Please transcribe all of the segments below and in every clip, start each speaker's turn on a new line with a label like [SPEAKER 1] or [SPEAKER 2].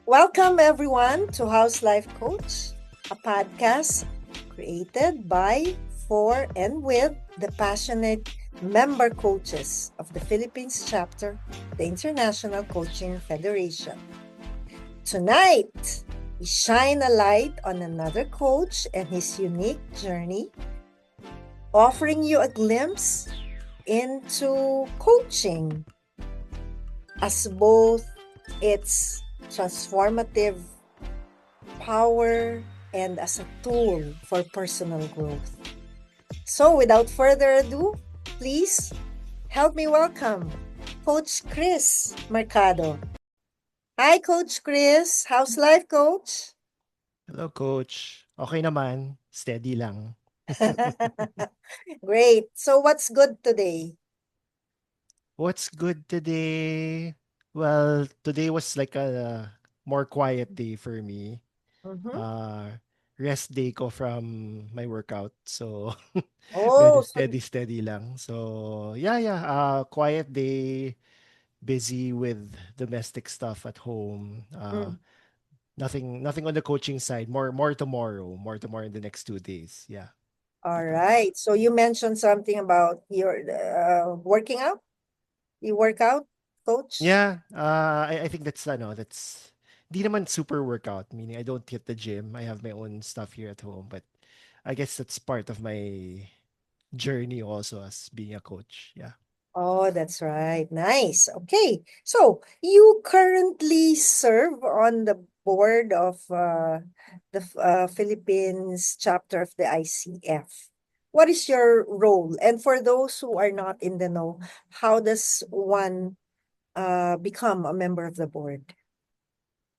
[SPEAKER 1] Welcome, everyone, to House Life Coach, a podcast created by, for, and with the passionate member coaches of the Philippines chapter, the International Coaching Federation. Tonight, we shine a light on another coach and his unique journey, offering you a glimpse into coaching as both its transformative power and as a tool for personal growth. So, without further ado, please help me welcome Coach Chris Mercado. Hi, Coach Chris. How's life, Coach?
[SPEAKER 2] Hello, coach. Okay naman. Steady lang.
[SPEAKER 1] Great. So, what's good today?
[SPEAKER 2] What's good today? Well, today was like a more quiet day for me.
[SPEAKER 1] Mm-hmm.
[SPEAKER 2] Uh, Rest day ko from my workout. So, medyo
[SPEAKER 1] Oh, so
[SPEAKER 2] steady lang. So, yeah. Quiet day, busy with domestic stuff at home.
[SPEAKER 1] mm,
[SPEAKER 2] Nothing on the coaching side. More tomorrow. More tomorrow in the next 2 days. Yeah,
[SPEAKER 1] all
[SPEAKER 2] that one.
[SPEAKER 1] right. So, you mentioned something about your working out. You work out, Coach?
[SPEAKER 2] Yeah, I think that's di naman super workout, meaning I don't hit the gym. I have my own stuff here at home, but I guess that's part of my journey also as being a coach. Yeah.
[SPEAKER 1] Oh, that's right. Nice. Okay. So you currently serve on the board of the Philippines chapter of the ICF. What is your role? And for those who are not in the know, how does one become a member of the board?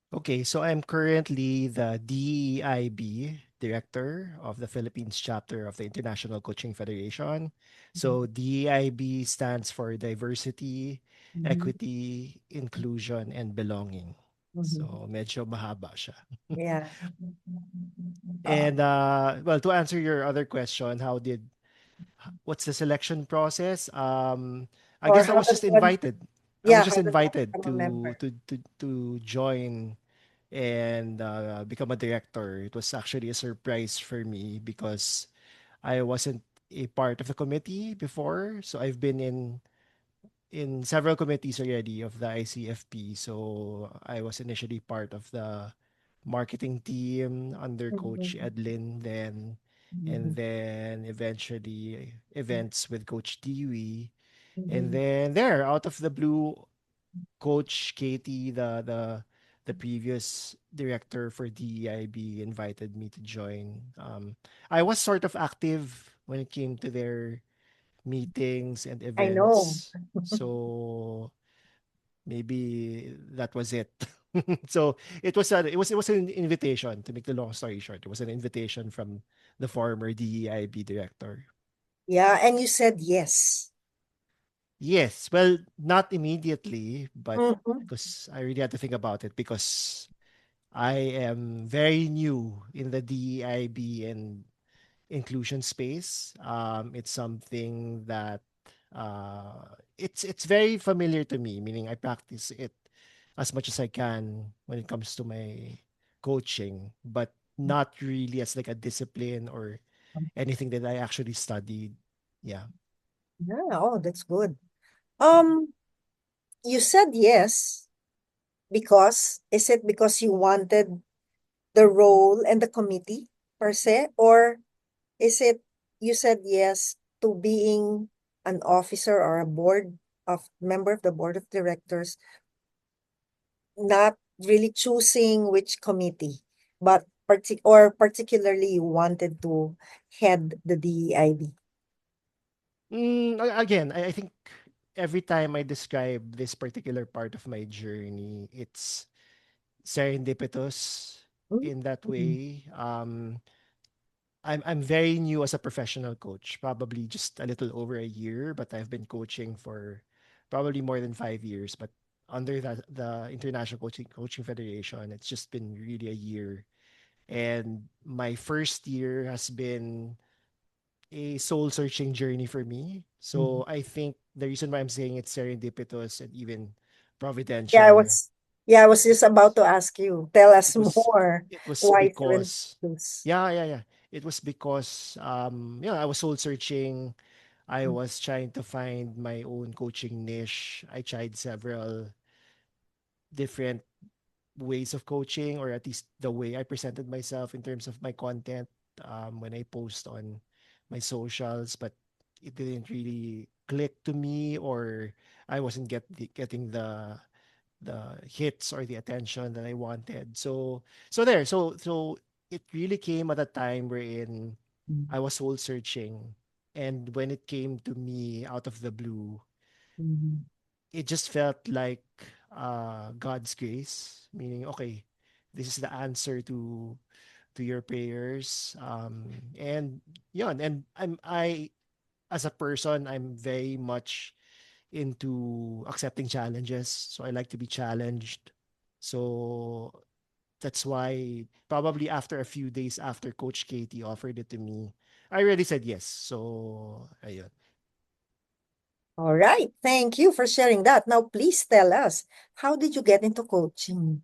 [SPEAKER 2] Okay, so I'm currently the DEIB director of the Philippines chapter of the International Coaching Federation. So DEIB stands for diversity,
[SPEAKER 1] Mhm.
[SPEAKER 2] equity, inclusion, and belonging.
[SPEAKER 1] Mhm.
[SPEAKER 2] So medyo mahaba siya.
[SPEAKER 1] Yeah. Uh,
[SPEAKER 2] And well, to answer your other question, what's the selection process? I
[SPEAKER 1] or
[SPEAKER 2] guess I
[SPEAKER 1] how
[SPEAKER 2] was
[SPEAKER 1] does
[SPEAKER 2] just
[SPEAKER 1] one,
[SPEAKER 2] invited. I
[SPEAKER 1] yeah,
[SPEAKER 2] was
[SPEAKER 1] how
[SPEAKER 2] just
[SPEAKER 1] does one
[SPEAKER 2] invited
[SPEAKER 1] become a
[SPEAKER 2] to
[SPEAKER 1] member?
[SPEAKER 2] join and become a director. It was actually a surprise for me because I wasn't a part of the committee before. So I've been in several committees already of the ICFP. So I was initially part of the marketing team under Coach
[SPEAKER 1] Mhm.
[SPEAKER 2] Edlin then, and
[SPEAKER 1] Mhm.
[SPEAKER 2] then eventually events with Coach Dewey. And
[SPEAKER 1] Mhm.
[SPEAKER 2] then there, out of the blue, Coach Katie, the previous director for DEIB, invited me to join. I was sort of active when it came to their meetings and
[SPEAKER 1] I know.
[SPEAKER 2] events. So maybe that was it. So it was an invitation, to make the long story short. It was an invitation from the former DEIB director.
[SPEAKER 1] Yeah, and you said yes.
[SPEAKER 2] Yes, well, not immediately, but
[SPEAKER 1] Mhm.
[SPEAKER 2] because I really had to think about it because I am very new in the DEIB and inclusion space. It's something that it's very familiar to me, meaning I practice it as much as I can when it comes to my coaching, but not really as like a discipline or anything that I actually studied. Yeah.
[SPEAKER 1] Yeah, oh, that's good. Um, you said yes because is it because you wanted the role and the committee per se, or is it you said yes to being an officer or a board of member of the board of directors, not really choosing which committee, but particularly you wanted to head the DEIB.
[SPEAKER 2] Again, I think every time I describe this particular part of my journey, it's serendipitous in that
[SPEAKER 1] Mm-hmm.
[SPEAKER 2] way. I'm very new as a professional coach, probably just a little over a year, but I've been coaching for probably more than 5 years. But under the International Coaching Federation, it's just been really a year. And my first year has been a soul searching journey for me. So I think the reason why I'm saying it's serendipitous and even
[SPEAKER 1] Yeah, I
[SPEAKER 2] providential.
[SPEAKER 1] was. Yeah, I was just about to ask you. Tell us
[SPEAKER 2] It was
[SPEAKER 1] more.
[SPEAKER 2] it was
[SPEAKER 1] Why seven
[SPEAKER 2] because
[SPEAKER 1] schools?
[SPEAKER 2] yeah, yeah, yeah. It was because I was soul searching. I was trying to find my own coaching niche. I tried several different ways of coaching, or at least the way I presented myself in terms of my content when I post on my socials, but it didn't really click to me, or I wasn't getting the hits or the attention that I wanted. So it really came at a time wherein
[SPEAKER 1] Mm,
[SPEAKER 2] I was soul searching, and when it came to me out of the blue,
[SPEAKER 1] mhm,
[SPEAKER 2] it just felt like God's grace, meaning okay, this is the answer to your prayers. And yeah, and I as a person, I'm very much into accepting challenges. So I like to be challenged. So that's why probably after a few days after Coach Katie offered it to me, I already said yes. So ayun.
[SPEAKER 1] All right. Thank you for sharing that. Now, please tell us, how did you get into coaching?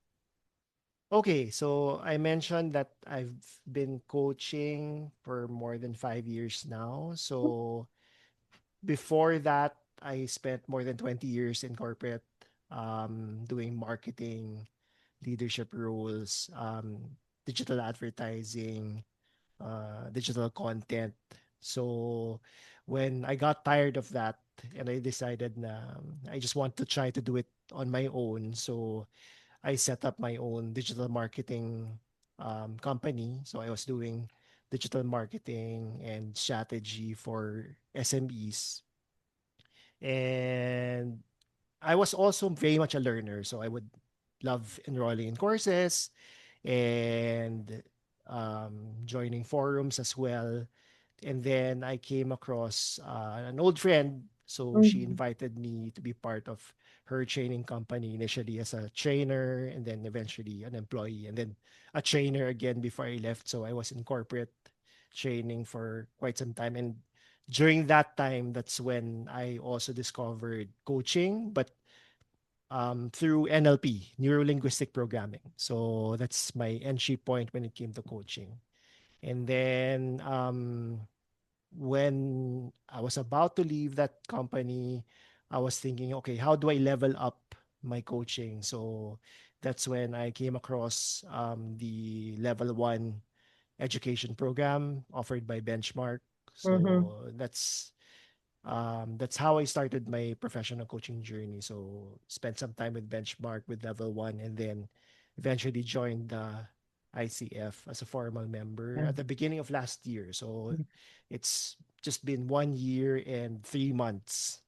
[SPEAKER 2] Okay, so I mentioned that I've been coaching for more than 5 years now. So before that, I spent more than 20 years in corporate, doing marketing, leadership roles, digital advertising, digital content. So when I got tired of that and I decided na I just want to try to do it on my own. So I set up my own digital marketing company. So I was doing digital marketing and strategy for SMEs. And I was also very much a learner. So I would love enrolling in courses and joining forums as well. And then I came across an old friend. So she
[SPEAKER 1] Mhm,
[SPEAKER 2] invited me to be part of her training company, initially as a trainer and then eventually an employee and then a trainer again before I left. So I was in corporate training for quite some time. And during that time, that's when I also discovered coaching, but through NLP, neuro linguistic programming. So that's my entry point when it came to coaching. And then when I was about to leave that company, I was thinking, okay, how do I level up my coaching? So that's when I came across the level one education program offered by Benchmark.
[SPEAKER 1] mhm,
[SPEAKER 2] So that's how I started my professional coaching journey. So spent some time with Benchmark with level one, and then eventually joined the ICF as a formal member
[SPEAKER 1] yeah,
[SPEAKER 2] at the beginning of last year. So
[SPEAKER 1] yeah,
[SPEAKER 2] it's just been 1 year and 3 months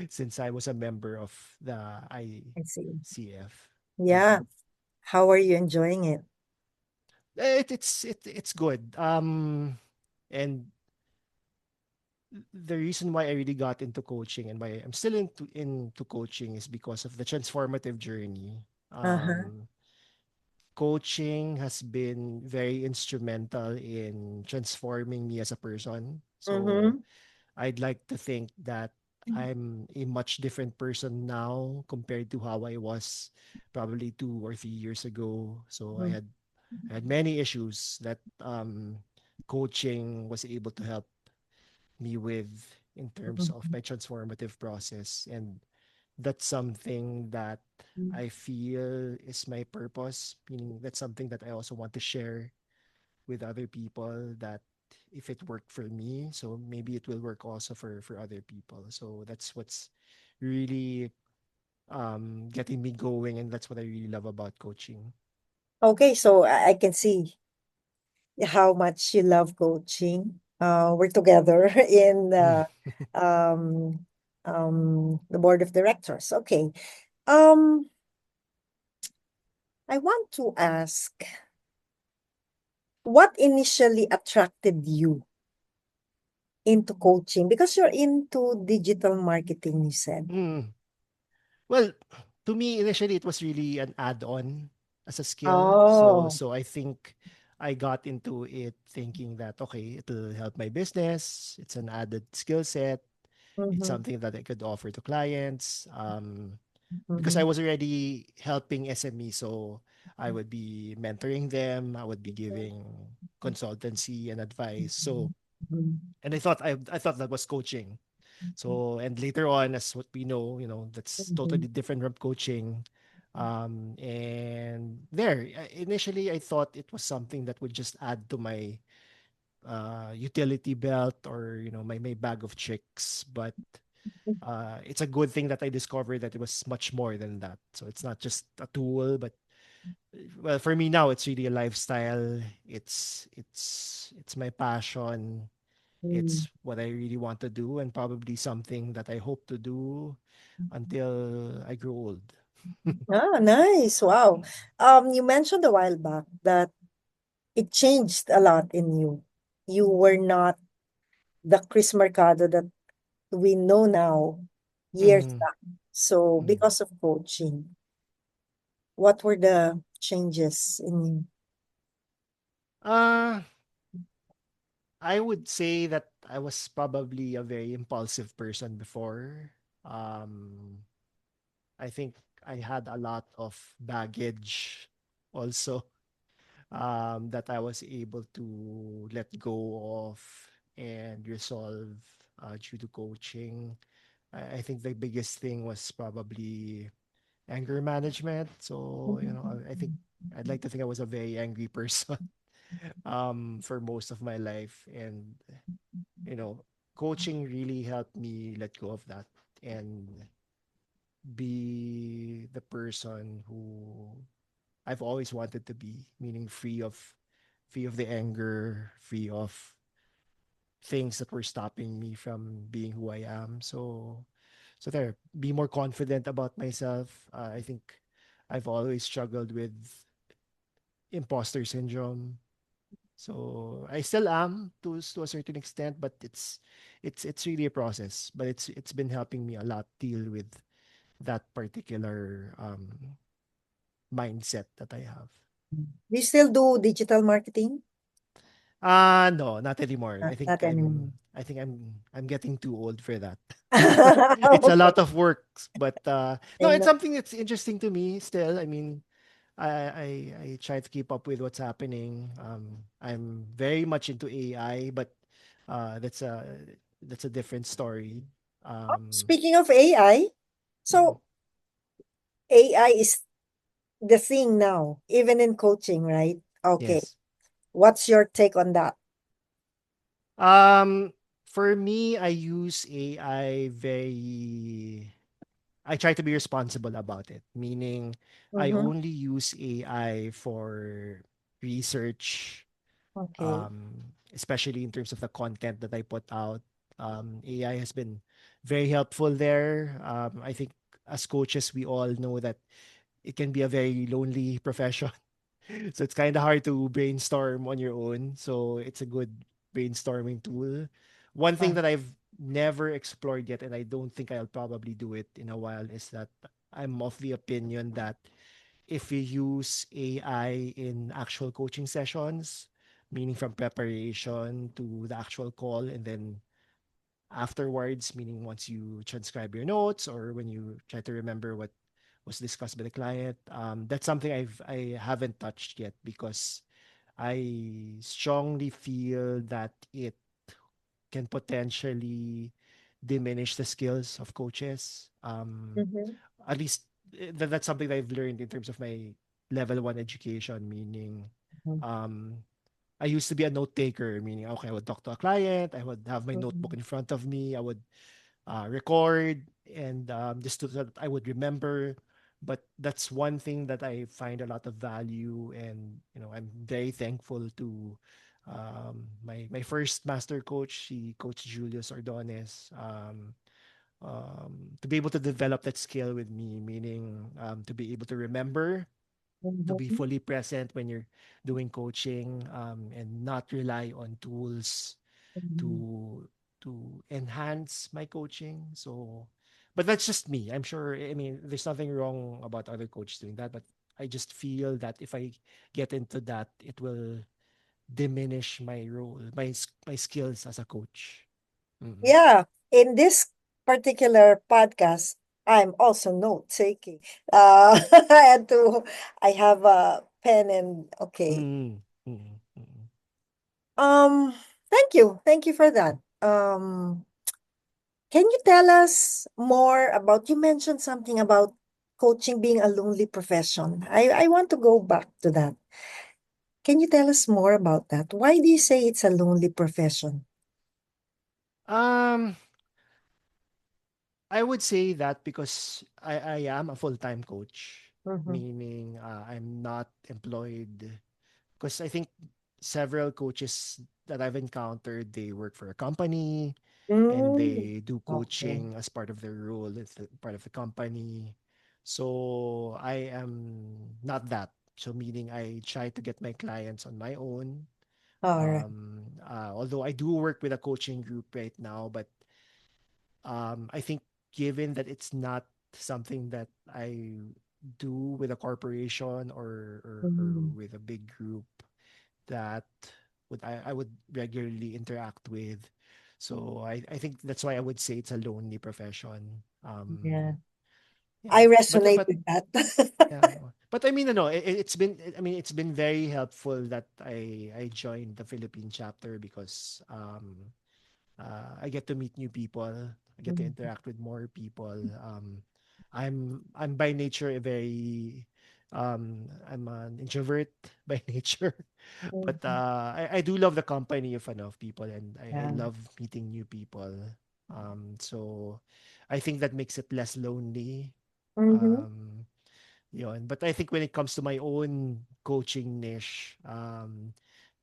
[SPEAKER 2] since I was a member of the
[SPEAKER 1] I see.
[SPEAKER 2] ICF.
[SPEAKER 1] Yeah. How are you enjoying it?
[SPEAKER 2] It's good. And the reason why I really got into coaching and why I'm still into coaching is because of the transformative journey.
[SPEAKER 1] Uh-huh.
[SPEAKER 2] Coaching has been very instrumental in transforming me as a person. So
[SPEAKER 1] Mm-hmm.
[SPEAKER 2] I'd like to think that I'm a much different person now compared to how I was probably 2 or 3 years ago. So I had many issues that coaching was able to help me with in terms of
[SPEAKER 1] Mm-hmm.
[SPEAKER 2] my transformative process. And that's something that I feel is my purpose, meaning that's something that I also want to share with other people, that if it worked for me, so maybe it will work also for other people. So that's what's really getting me going, and that's what I really love about coaching.
[SPEAKER 1] Okay, so I can see how much you love coaching. We're together in um, the board of directors. Okay. Um, I want to ask, what initially attracted you into coaching? Because you're into digital marketing, you said.
[SPEAKER 2] Mm. Well, to me initially it was really an add-on as a skill. So
[SPEAKER 1] Oh.
[SPEAKER 2] so I think I got into it thinking that okay, it'll help my business. It's an added skill set. It's
[SPEAKER 1] Mm-hmm.
[SPEAKER 2] something that I could offer to clients. because I
[SPEAKER 1] Mhm.
[SPEAKER 2] was already helping SME. So I would be mentoring them. I would be giving consultancy and advice. So,
[SPEAKER 1] Mhm.
[SPEAKER 2] and I thought that was coaching. So, and later on, as what we know, that's totally
[SPEAKER 1] Mhm.
[SPEAKER 2] different from coaching. And there, initially, I thought it was something that would just add to my utility belt, or my bag of tricks. But it's a good thing that I discovered that it was much more than that. So it's not just a tool, but well, for me now, it's really a lifestyle. It's my passion.
[SPEAKER 1] Mhm.
[SPEAKER 2] It's what I really want to do, and probably something that I hope to do until I grow old.
[SPEAKER 1] Ah, nice. Wow. You mentioned a while back that it changed a lot in you. You were not the Chris Mercado that we know now years
[SPEAKER 2] Mm,
[SPEAKER 1] back. So
[SPEAKER 2] mm.
[SPEAKER 1] because of coaching, what were the changes in you?
[SPEAKER 2] Uh, I would say that I was probably a very impulsive person before. Um, I think I had a lot of baggage also, that I was able to let go of and resolve due to coaching. I think the biggest thing was probably anger management. So, I think I'd like to think I was a very angry person for most of my life. And, you know, coaching really helped me let go of that and be the person who I've always wanted to be, meaning free of the anger, free of things that were stopping me from being who I am. So there, be more confident about myself. I think I've always struggled with imposter syndrome. So I still am to a certain extent, but it's really a process. But it's been helping me a lot deal with that particular mindset that I have.
[SPEAKER 1] Do you still do digital marketing?
[SPEAKER 2] No, not anymore.
[SPEAKER 1] Not anymore.
[SPEAKER 2] I think I'm getting too old for that. It's a
[SPEAKER 1] Okay.
[SPEAKER 2] lot of work, but no,
[SPEAKER 1] I
[SPEAKER 2] it's
[SPEAKER 1] know.
[SPEAKER 2] something that's interesting to me still. I mean, I try to keep up with what's happening. I'm very much into AI, but uh, that's a that's a different story. Um,
[SPEAKER 1] Speaking of AI,
[SPEAKER 2] mm,
[SPEAKER 1] so AI is the thing now, even in coaching, right? Okay.
[SPEAKER 2] yes.
[SPEAKER 1] What's your take on that?
[SPEAKER 2] Um, for me, I use AI very I try to be responsible about it, meaning I
[SPEAKER 1] Mm-hmm.
[SPEAKER 2] only use AI for research,
[SPEAKER 1] Okay.
[SPEAKER 2] especially in terms of the content that I put out. AI has been very helpful there. I think as coaches, we all know that it can be a very lonely profession. So it's kind of hard to brainstorm on your own. So it's a good brainstorming tool. One thing
[SPEAKER 1] Oh.
[SPEAKER 2] that I've never explored yet, and I don't think I'll probably do it in a while, is that I'm of the opinion that if you use AI in actual coaching sessions, meaning from preparation to the actual call, and then afterwards, meaning once you transcribe your notes or when you try to remember what was discussed by the client, that's something I haven't touched yet because I strongly feel that it can potentially diminish the skills of coaches.
[SPEAKER 1] Mm-hmm.
[SPEAKER 2] At least that's something that I've learned in terms of my level one education, meaning um, I used to be a note taker, meaning, okay, I would talk to a client, I would have my notebook
[SPEAKER 1] Mm-hmm.
[SPEAKER 2] in front of me, I would record, and just so that I would remember. But that's one thing that I find a lot of value, and I'm very thankful to my first master coach, he Coach Julius Ordonez, to be able to develop that skill with me, meaning to be able to remember, to be
[SPEAKER 1] Mm-hmm.
[SPEAKER 2] fully present when you're doing coaching, and not rely on tools
[SPEAKER 1] Mm-hmm.
[SPEAKER 2] to enhance my coaching. So, but that's just me. I'm sure. I mean, there's nothing wrong about other coaches doing that, but I just feel that if I get into that, it will diminish my role, my skills as a coach. Mm-mm.
[SPEAKER 1] Yeah. In this particular podcast, I'm also note taking. I had to, I have a pen and okay.
[SPEAKER 2] Mm, mm, mm.
[SPEAKER 1] Um, Thank you. Thank you for that. Can you tell us more about, you mentioned something about coaching being a lonely profession. I want to go back to that. Can you tell us more about that? Why do you say it's a lonely profession?
[SPEAKER 2] Um, I would say that because I am a full-time coach,
[SPEAKER 1] Mm-hmm.
[SPEAKER 2] meaning I'm not employed. Because I think several coaches that I've encountered, they work for a company and
[SPEAKER 1] Mm,
[SPEAKER 2] they do
[SPEAKER 1] okay.
[SPEAKER 2] coaching as part of their role, as part of the company. So I am not that. So meaning I try to get my clients on my own.
[SPEAKER 1] All right.
[SPEAKER 2] Although I do work with a coaching group right now, but I think given that it's not something that I do with a corporation or
[SPEAKER 1] Mm,
[SPEAKER 2] with a big group that I would regularly interact with. So I think that's why I would say it's a lonely profession.
[SPEAKER 1] yeah.
[SPEAKER 2] Yeah.
[SPEAKER 1] I
[SPEAKER 2] But
[SPEAKER 1] resonate
[SPEAKER 2] but
[SPEAKER 1] with that.
[SPEAKER 2] yeah. But I mean, no, it's been, I mean, it's been very helpful that I joined the Philippine chapter because I get to meet new people. I get to
[SPEAKER 1] Mm,
[SPEAKER 2] interact with more people. I'm by nature a very I'm an introvert by nature, but
[SPEAKER 1] mhm,
[SPEAKER 2] I do love the company of people, and I
[SPEAKER 1] yeah.
[SPEAKER 2] love meeting new people. So I think that makes it less lonely.
[SPEAKER 1] Mm-hmm.
[SPEAKER 2] Um, but I think when it comes to my own coaching niche,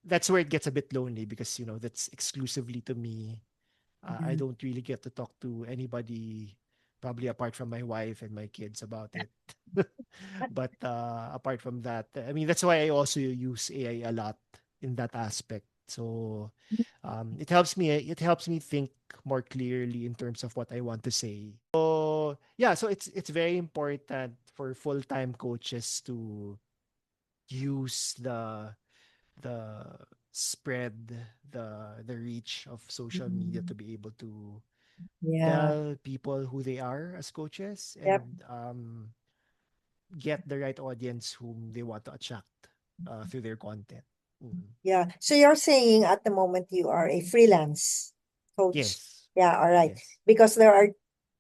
[SPEAKER 2] that's where it gets a bit lonely because that's exclusively to me. I
[SPEAKER 1] Yeah.
[SPEAKER 2] don't really get to talk to anybody, probably apart from my wife and my kids about it. But apart from that, I mean, that's why I also use AI a lot in that aspect. So it helps me think more clearly in terms of what I want to say. So yeah, so it's very important for full-time coaches to use the spread, the reach of social media
[SPEAKER 1] Mhm.
[SPEAKER 2] to be able to
[SPEAKER 1] Yeah.
[SPEAKER 2] tell people who they are as coaches
[SPEAKER 1] Yep.
[SPEAKER 2] and get the right audience whom they want to attract through their content. Mhm.
[SPEAKER 1] Yeah. So you're saying at the moment you are a freelance coach.
[SPEAKER 2] Yes.
[SPEAKER 1] Yeah, all right.
[SPEAKER 2] Yes.
[SPEAKER 1] Because there are,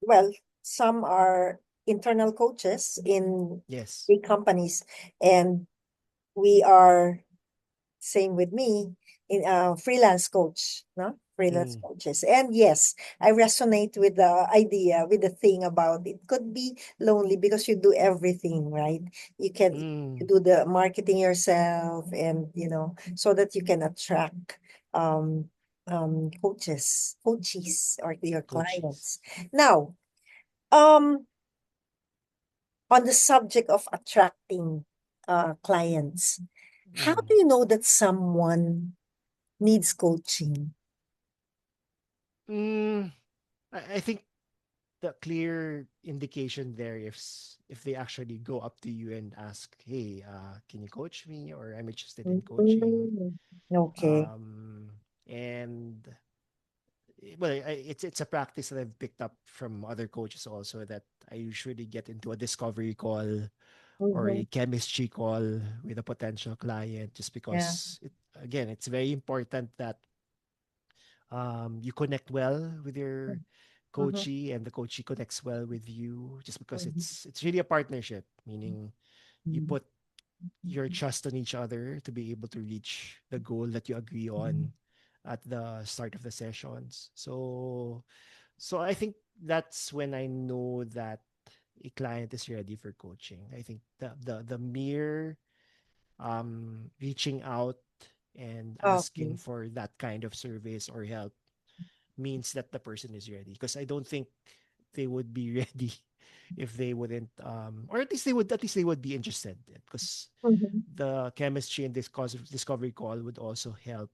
[SPEAKER 1] well, some are internal coaches in
[SPEAKER 2] Yes.
[SPEAKER 1] big companies, and we are, same with me, in freelance coach, no? Freelance
[SPEAKER 2] Mm.
[SPEAKER 1] coaches. And yes, I resonate with the idea, with the thing about it could be lonely because you do everything, right? You can
[SPEAKER 2] Mm.
[SPEAKER 1] do the marketing yourself and, so that you can attract um coaches or your
[SPEAKER 2] Coaches.
[SPEAKER 1] clients. Now, um on the subject of attracting clients, how
[SPEAKER 2] Mm.
[SPEAKER 1] do you know that someone needs coaching?
[SPEAKER 2] Mm. I think the clear indication there if they actually go up to you and ask, hey, can you coach me, or I'm interested in coaching.
[SPEAKER 1] Mm, okay.
[SPEAKER 2] um and well, it's a practice that I've picked up from other coaches also, that I usually get into a discovery call or
[SPEAKER 1] Mm-hmm.
[SPEAKER 2] a chemistry call with a potential client, just
[SPEAKER 1] Yeah.
[SPEAKER 2] because again, it's very important that you connect well with your
[SPEAKER 1] Mm-hmm.
[SPEAKER 2] coachee and the coachee connects well with you, just because
[SPEAKER 1] Mm-hmm.
[SPEAKER 2] it's really a partnership, meaning you put your trust on each other to be able to reach the goal that you agree
[SPEAKER 1] Mm-hmm.
[SPEAKER 2] on at the start of the sessions. So I think that's when I know that a client is ready for coaching. I think the mere reaching out and asking
[SPEAKER 1] Okay.
[SPEAKER 2] for that kind of service or help means that the person is ready, because I don't think they would be ready if they wouldn't or at least they would be interested, because
[SPEAKER 1] Mm-hmm.
[SPEAKER 2] the chemistry and this discovery call would also help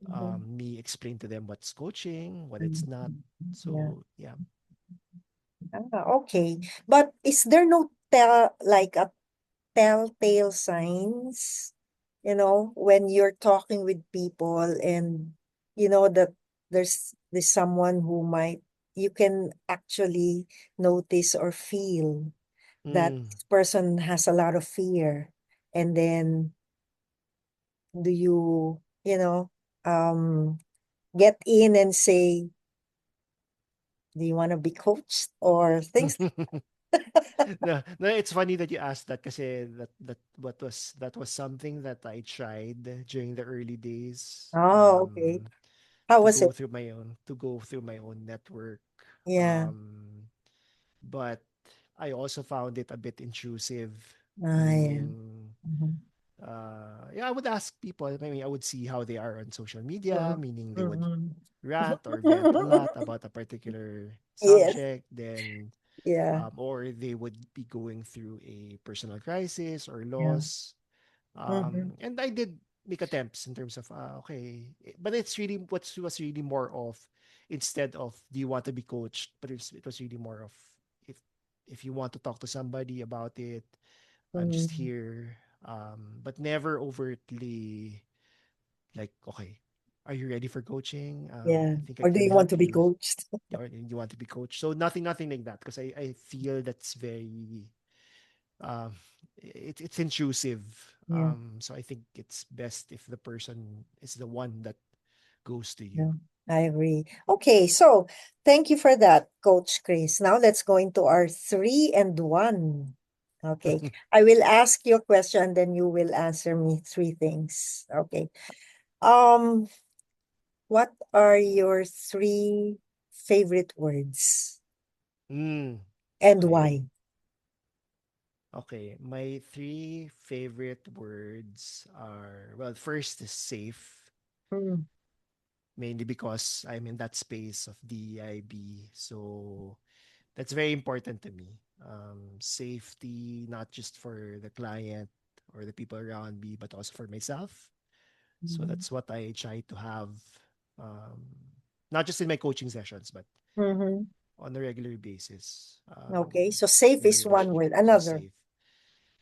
[SPEAKER 1] Mm-hmm.
[SPEAKER 2] me explain to them what's coaching, what it's not.
[SPEAKER 1] Mm-hmm. Yeah.
[SPEAKER 2] So yeah.
[SPEAKER 1] Okay. But is there no like a telltale signs, when you're talking with people and you know that there's someone who might, you can actually notice or feel that
[SPEAKER 2] Mm.
[SPEAKER 1] this person has a lot of fear. And then do you, um, get in and say, do you want to be coached or things?
[SPEAKER 2] No, no, it's funny that you asked that kasi that was something that I tried during the early days.
[SPEAKER 1] Oh, okay. How
[SPEAKER 2] To
[SPEAKER 1] was
[SPEAKER 2] go
[SPEAKER 1] it?
[SPEAKER 2] through my own network.
[SPEAKER 1] Yeah.
[SPEAKER 2] Um, but I also found it a bit intrusive,
[SPEAKER 1] Yeah.
[SPEAKER 2] meaning
[SPEAKER 1] Mhm.
[SPEAKER 2] yeah, I would ask people, I mean, I would see how they are on social media,
[SPEAKER 1] Mm.
[SPEAKER 2] meaning they would
[SPEAKER 1] Mm-mm.
[SPEAKER 2] rant or vent a lot about a particular
[SPEAKER 1] Yes.
[SPEAKER 2] subject, then
[SPEAKER 1] Yeah.
[SPEAKER 2] or they would be going through a personal crisis or
[SPEAKER 1] Yeah.
[SPEAKER 2] loss.
[SPEAKER 1] Mhm.
[SPEAKER 2] And I did make attempts in terms of okay, but it's really what was really more of, instead of do you want to be coached, but it was really more of, if if you want to talk to somebody about it, I'm just
[SPEAKER 1] Mm.
[SPEAKER 2] here. But never overtly like, okay, are you ready for coaching?
[SPEAKER 1] Yeah.
[SPEAKER 2] I think I
[SPEAKER 1] Or do
[SPEAKER 2] can
[SPEAKER 1] you want
[SPEAKER 2] help
[SPEAKER 1] to be
[SPEAKER 2] you.
[SPEAKER 1] coached?
[SPEAKER 2] Or you want to be coached. So nothing like that, because I feel that's very um, it's intrusive.
[SPEAKER 1] Yeah.
[SPEAKER 2] So I think it's best if the person is the one that goes to you.
[SPEAKER 1] Yeah. I agree. Okay, so thank you for that, Coach Chris. Now let's go into our 3 and 1. Okay. I will ask you a question and then you will answer me 3 things. Okay. Um, what are your 3 favorite words
[SPEAKER 2] Mm,
[SPEAKER 1] and
[SPEAKER 2] okay.
[SPEAKER 1] why?
[SPEAKER 2] Okay. My three favorite words are, well, first is safe,
[SPEAKER 1] Mm,
[SPEAKER 2] mainly because I'm in that space of DEIB. So that's very important to me. Safety, not just for the client or the people around me, but also for myself. So
[SPEAKER 1] mhm,
[SPEAKER 2] that's what I try to have, um, not just in my coaching sessions, but
[SPEAKER 1] mhm.
[SPEAKER 2] on a regular basis,
[SPEAKER 1] Okay, so safe
[SPEAKER 2] in the
[SPEAKER 1] is one
[SPEAKER 2] relationship.
[SPEAKER 1] word.
[SPEAKER 2] So
[SPEAKER 1] Another.
[SPEAKER 2] safe.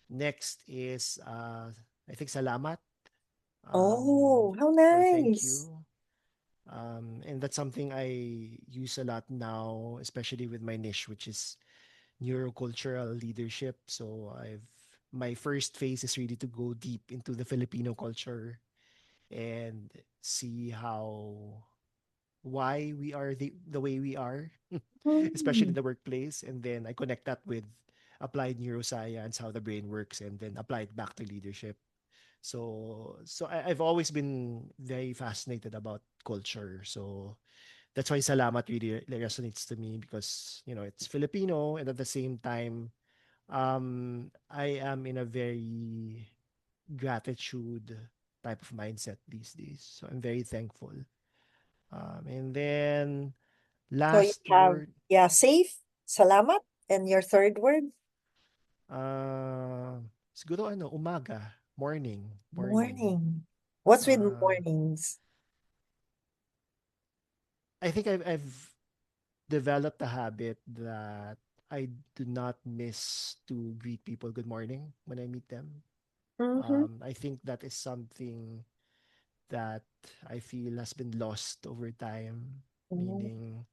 [SPEAKER 2] Next is, I think, salamat,
[SPEAKER 1] Oh, how
[SPEAKER 2] or thank
[SPEAKER 1] nice.
[SPEAKER 2] you. And that's something I use a lot now, especially with my niche, which is neuro-cultural leadership. So my first phase is really to go deep into the Filipino culture and see why we are the way we are, especially in
[SPEAKER 1] Mm,
[SPEAKER 2] the workplace. And then I connect that with applied neuroscience, how the brain works, and then apply it back to leadership. So I've always been very fascinated about culture. So that's why salamat really resonates to me, because it's Filipino, and at the same time, I am in a very gratitude type of mindset these days. So I'm very thankful. And then
[SPEAKER 1] so you
[SPEAKER 2] last
[SPEAKER 1] have,
[SPEAKER 2] word,
[SPEAKER 1] yeah, safe, salamat, and your third word,
[SPEAKER 2] uh, siguro umaga, morning.
[SPEAKER 1] morning. What's with
[SPEAKER 2] Uh,
[SPEAKER 1] mornings?
[SPEAKER 2] I think I've developed a habit that I do not miss to greet people good morning when I meet them.
[SPEAKER 1] Mm-hmm.
[SPEAKER 2] I think that is something that I feel has been lost over time. Meaning,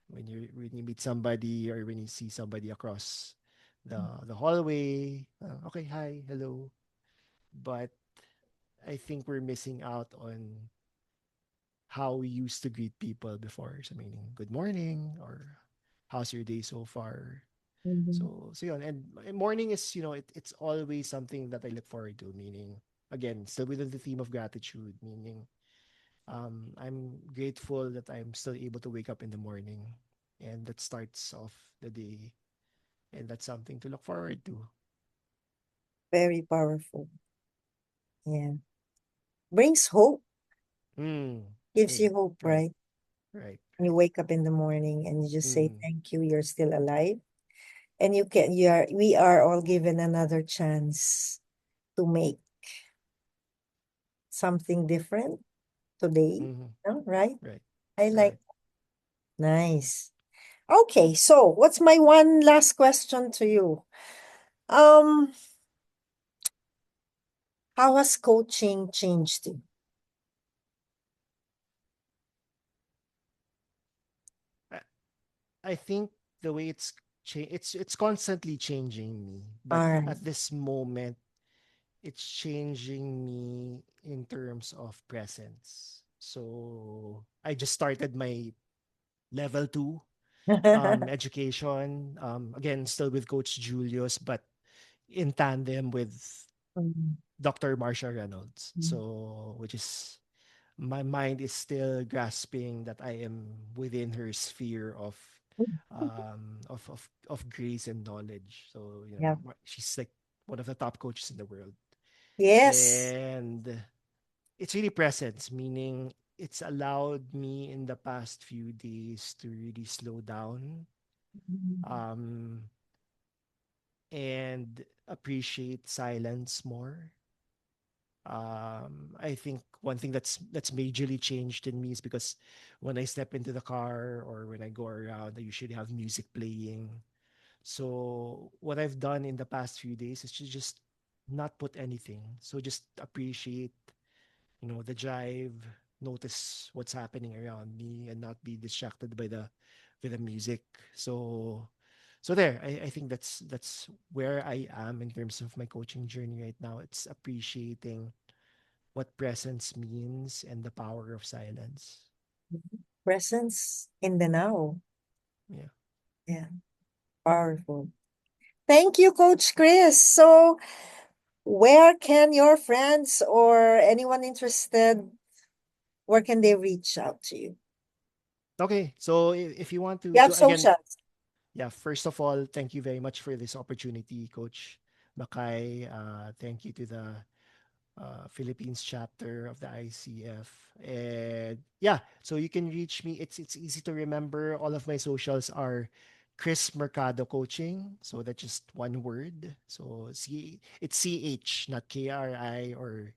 [SPEAKER 2] when you meet somebody or when you see somebody across the hallway, okay, hi, hello. But I think we're missing out on how we used to greet people before. So meaning, good morning, or how's your day so far?
[SPEAKER 1] Mm-hmm.
[SPEAKER 2] So yun. And morning is, it's always something that I look forward to. Meaning, again, still within the theme of gratitude. Meaning, I'm grateful that I'm still able to wake up in the morning, and that starts off the day, and that's something to look forward to.
[SPEAKER 1] Very powerful. Yeah. Brings hope,
[SPEAKER 2] Mm,
[SPEAKER 1] gives
[SPEAKER 2] mm,
[SPEAKER 1] you hope,
[SPEAKER 2] right,
[SPEAKER 1] right?
[SPEAKER 2] right,
[SPEAKER 1] You
[SPEAKER 2] right.
[SPEAKER 1] wake up in the morning and you just say,
[SPEAKER 2] Mm,
[SPEAKER 1] thank you, you're still alive. And we are all given another chance to make something different today.
[SPEAKER 2] mm,
[SPEAKER 1] No, right?
[SPEAKER 2] right,
[SPEAKER 1] I like,
[SPEAKER 2] right.
[SPEAKER 1] nice. Okay, so what's my one last question to you? Um, how has coaching changed you?
[SPEAKER 2] I think the way it's constantly changing me, but
[SPEAKER 1] All right.
[SPEAKER 2] at this moment it's changing me in terms of presence. So I just started my level 2 education, again still with Coach Julius, but in tandem with
[SPEAKER 1] Mm,
[SPEAKER 2] Dr. Marsha Reynolds.
[SPEAKER 1] mm,
[SPEAKER 2] So which is, my mind is still grasping that I am within her sphere of grace and knowledge. So
[SPEAKER 1] yeah.
[SPEAKER 2] she's like one of the top coaches in the world,
[SPEAKER 1] Yes.
[SPEAKER 2] and it's really presence, meaning it's allowed me in the past few days to really slow down,
[SPEAKER 1] Mm,
[SPEAKER 2] um, and appreciate silence more. I think one thing that's majorly changed in me is because when I step into the car or when I go around, I usually have music playing. So what I've done in the past few days is to just not put anything. So just appreciate, the drive, notice what's happening around me, and not be distracted by the music. So there, I think that's where I am in terms of my coaching journey right now. It's appreciating what presence means and the power of silence.
[SPEAKER 1] presence in the now.
[SPEAKER 2] Yeah.
[SPEAKER 1] Yeah. Powerful. Thank you, Coach Chris. So, where can your friends or anyone interested, where can they reach out to you?
[SPEAKER 2] Okay. So if you want
[SPEAKER 1] You
[SPEAKER 2] to
[SPEAKER 1] have
[SPEAKER 2] again,
[SPEAKER 1] socials.
[SPEAKER 2] yeah, first of all, thank you very much for this opportunity, Coach Makay. Thank you to the Philippines chapter of the ICF. And yeah, so you can reach me. It's easy to remember. All of my socials are Chris Mercado Coaching. So that's just one word. So it's CH, not KRI or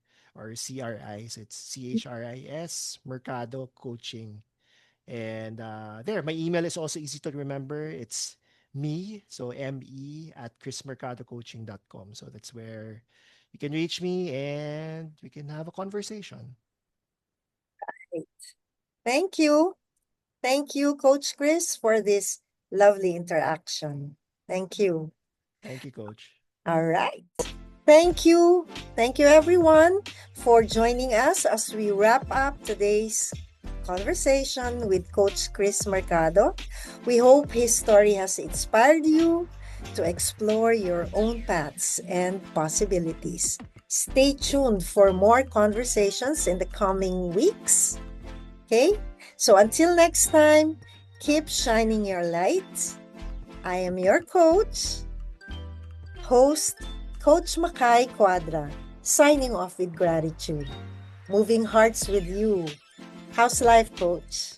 [SPEAKER 2] CRI. So it's CHRIS Mercado Coaching. And there, my email is also easy to remember. It's me, so me at chrismercadocoaching.com. So that's where you can reach me and we can have a conversation.
[SPEAKER 1] Thank you. Thank you, Coach Chris, for this lovely interaction. Thank you.
[SPEAKER 2] Thank you, Coach.
[SPEAKER 1] All right. Thank you. Thank you, everyone, for joining us as we wrap up today's conversation with Coach Chris Mercado. We hope his story has inspired you to explore your own paths and possibilities. Stay tuned for more conversations in the coming weeks. Okay? So until next time, keep shining your light. I am your coach, host, Coach Makai Quadra, signing off with gratitude. Moving hearts with you. How's life, Coach?